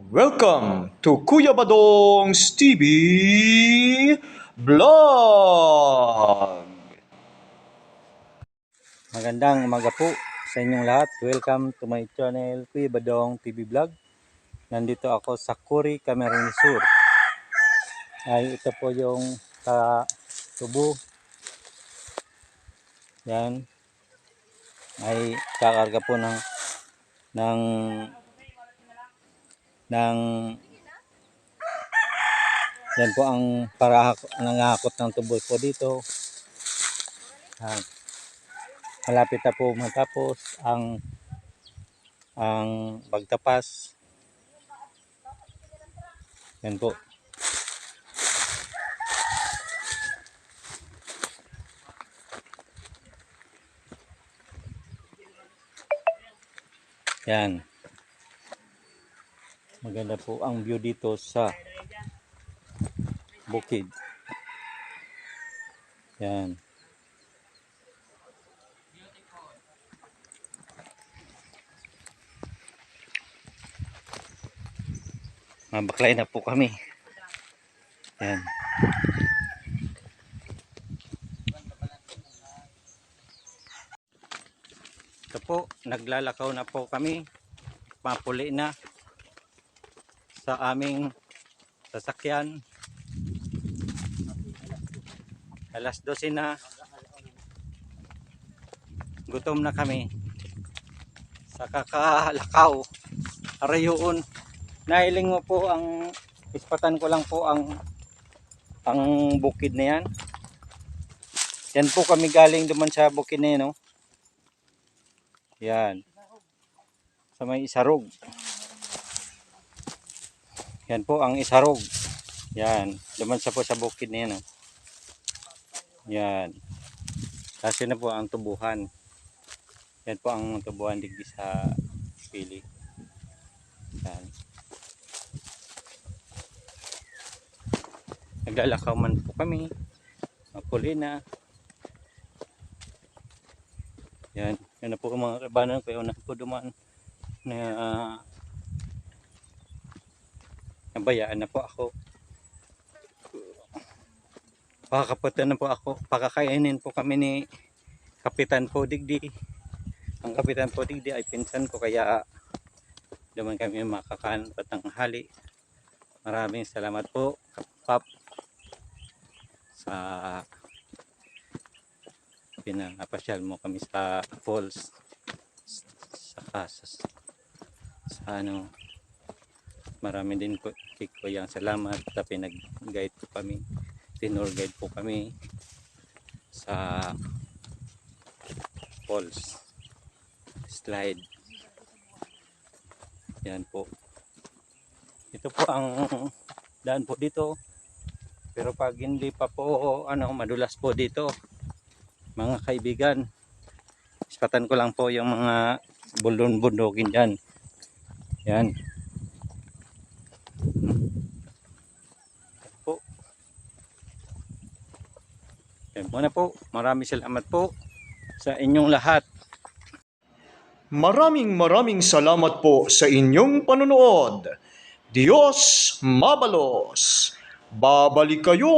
Welcome to Kuya Badong's TV Vlog! Magandang umaga po sa inyong lahat. Welcome to my channel, Kuya Badong TV Vlog. Nandito ako sa Curi, Camarines Sur. Ay, ito po yung tubo. Yan. Ay, kakarga po ng yan po ang nangakot ng tubo po dito. Yan. Malapit na po matapos ang pagtapas. Yan po. Yan. Maganda po ang view dito sa bukid. Yan. Mabaklay na po kami. Yan. Ito po, naglalakaw na po kami. Mapuli na sa aming sasakyan. Alas 12 na. Gutom na kami sa kakalakaw. Arayoon. Nahiling mo po ang ispatan ko lang po ang bukid na yan. Yan po kami galing duman sa bukid na yan, no? Yan. Sa may Isarog. Yan po ang Isarog. Yan. Duman sa po sa bukid na yan, no? Yan. Kasi na po ang tubuhan. Yan po ang tubuhan digdi sa pili. Yan. Naglalakaw man po kami. Mapuli na. Yan. Yan na po ang mga kabanan ko. Yung na po duman na nabayaan na po ako. Pakakaputan na po ako. Pakakainin po kami ni Kapitan Podigdi. Ang Kapitan Podigdi ay pinsan ko, kaya naman kami makakaan patanghali. Maraming salamat po, Kapap, sa pinapasyal mo kami sa falls. Sa ano, marami din po kikuyang salamat sa pinag-guide po kami. Tinur guide po kami sa falls slide. Yan po. Ito po ang daan po dito. Pero pag hindi pa po madulas po dito, mga kaibigan, ispatan ko lang po yung mga bundogin dyan. Yan. Po. Yan muna po. Maraming salamat po sa inyong lahat. Maraming salamat po sa inyong panunood. Diyos mabalos. Babalik kayo!